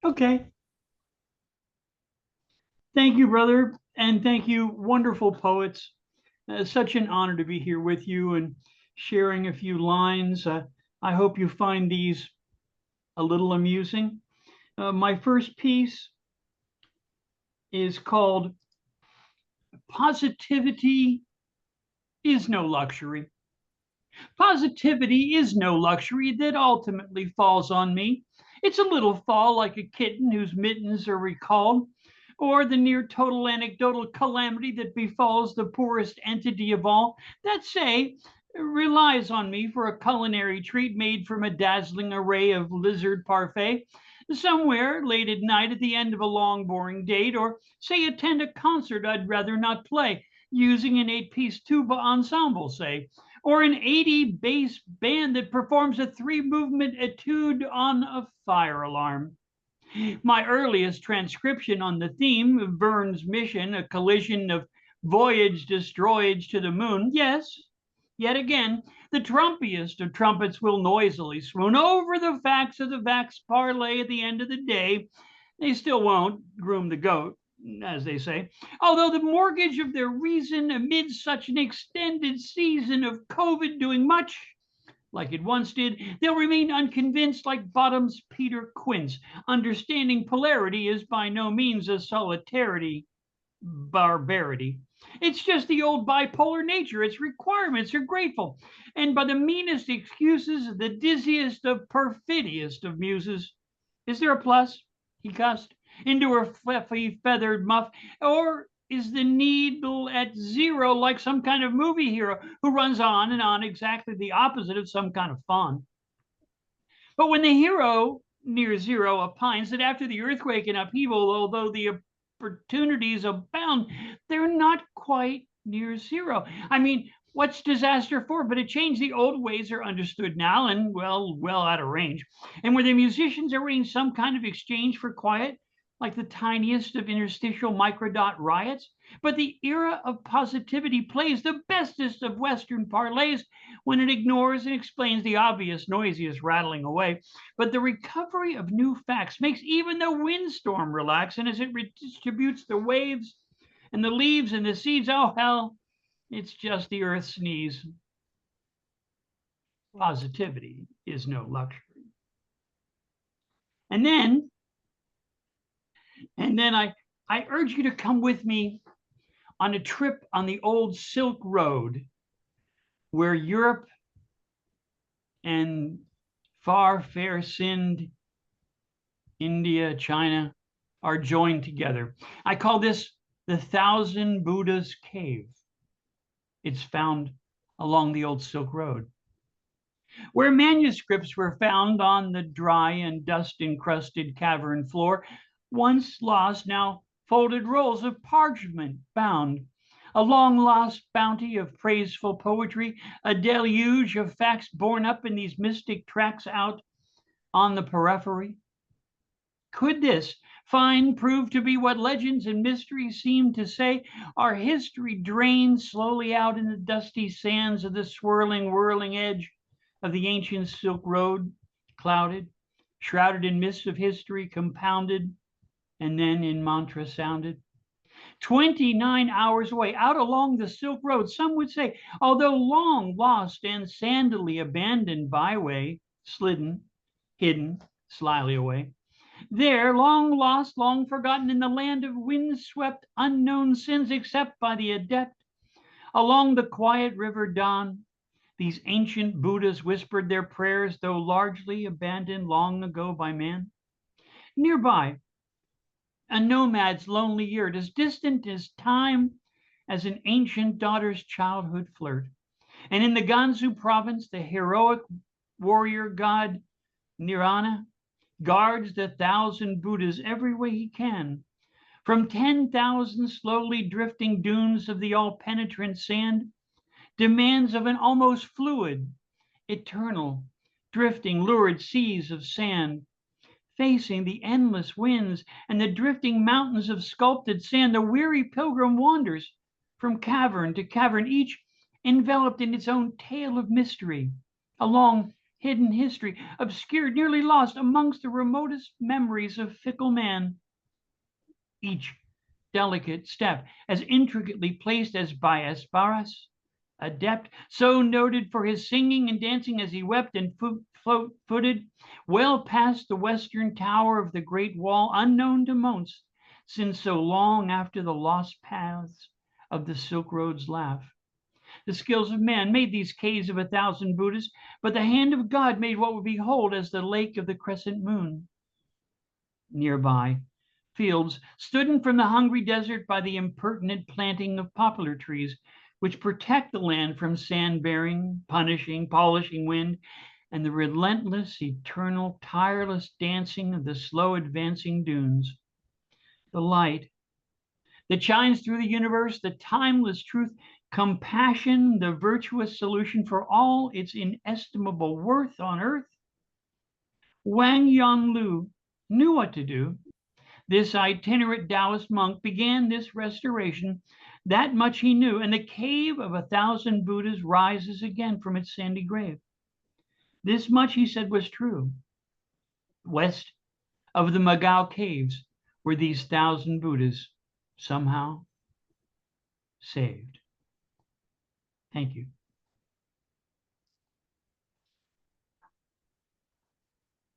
Okay. Thank you, brother. And thank you, wonderful poets. Such an honor to be here with you and sharing a few lines. I hope you find these a little amusing. My first piece is called Positivity is No Luxury. Positivity is no luxury that ultimately falls on me. It's a little fall like a kitten whose mittens are recalled, or the near total anecdotal calamity that befalls the poorest entity of all, that say, relies on me for a culinary treat made from a dazzling array of lizard parfait, somewhere late at night at the end of a long, boring date, or say attend a concert I'd rather not play, using an eight-piece tuba ensemble, say, or an 80 bass band that performs a three-movement etude on a fire alarm. My earliest transcription on the theme, Verne's mission, a collision of voyage destroyage to the moon, yes, yet again, the trumpiest of trumpets will noisily swoon over the facts of the Vax parlay at the end of the day. They still won't groom the goat, as they say, although the mortgage of their reason amid such an extended season of COVID doing much like it once did, they'll remain unconvinced like Bottom's Peter Quince. Understanding polarity is by no means a solitarity barbarity. It's just the old bipolar nature. Its requirements are grateful. And by the meanest excuses, the dizziest of perfidious of muses. Is there a plus? He cussed into her fluffy feathered muff. Or is the needle at zero like some kind of movie hero who runs on and on, exactly the opposite of some kind of fun? But when the hero near zero opines that after the earthquake and upheaval, although the opportunities abound, they're not quite near zero. I mean, what's disaster for? But a change. The old ways are understood now and well out of range. And where the musicians arrange some kind of exchange for quiet, like the tiniest of interstitial microdot riots. But the era of positivity plays the bestest of Western parlays when it ignores and explains the obvious, noisiest rattling away. But the recovery of new facts makes even the windstorm relax, and as it redistributes the waves and the leaves and the seeds, oh hell, it's just the earth's sneeze. Positivity is no luxury. And then, and then I urge you to come with me on a trip on the old Silk Road, where Europe and far fair Sind, India, China are joined together. I call this the Thousand Buddhas Cave. It's found along the old Silk Road, where manuscripts were found on the dry and dust encrusted cavern floor, once lost, now folded rolls of parchment bound, a long lost bounty of praiseful poetry, a deluge of facts borne up in these mystic tracks out on the periphery. Could this find prove to be what legends and mysteries seem to say? Our history drained slowly out in the dusty sands of the swirling, whirling edge of the ancient Silk Road, clouded, shrouded in mists of history, compounded, and then in mantra sounded. 29 hours away, out along the Silk Road, some would say, although long lost and sandily abandoned byway, slidden, hidden, slyly away. There, long lost, long forgotten in the land of windswept, unknown sins, except by the adept, along the quiet river Don, these ancient Buddhas whispered their prayers, though largely abandoned long ago by man. Nearby, a nomad's lonely yurt, as distant as time as an ancient daughter's childhood flirt. And in the Gansu province, the heroic warrior god Nirana guards the thousand Buddhas every way he can. From 10,000 slowly drifting dunes of the all-penetrant sand, demands of an almost fluid, eternal, drifting, lurid seas of sand, facing the endless winds and the drifting mountains of sculpted sand, the weary pilgrim wanders from cavern to cavern, each enveloped in its own tale of mystery, along hidden history, obscured, nearly lost amongst the remotest memories of fickle man. Each delicate step as intricately placed as by Esparras, adept, so noted for his singing and dancing as he wept and float-footed well past the western tower of the great wall, unknown to most, since so long after the lost paths of the Silk Road's laugh. The skills of man made these caves of 1,000 Buddhas, but the hand of God made what we behold as the lake of the crescent moon. Nearby, fields stood from the hungry desert by the impertinent planting of poplar trees, which protect the land from sand-bearing, punishing, polishing wind, and the relentless, eternal, tireless dancing of the slow advancing dunes. The light that shines through the universe, the timeless truth, compassion, the virtuous solution for all its inestimable worth on earth. Wang Yonlu knew what to do. This itinerant Taoist monk began this restoration. That much he knew, and the cave of 1,000 Buddhas rises again from its sandy grave. This much he said was true. West of the Magao caves were these 1,000 Buddhas somehow saved. Thank you.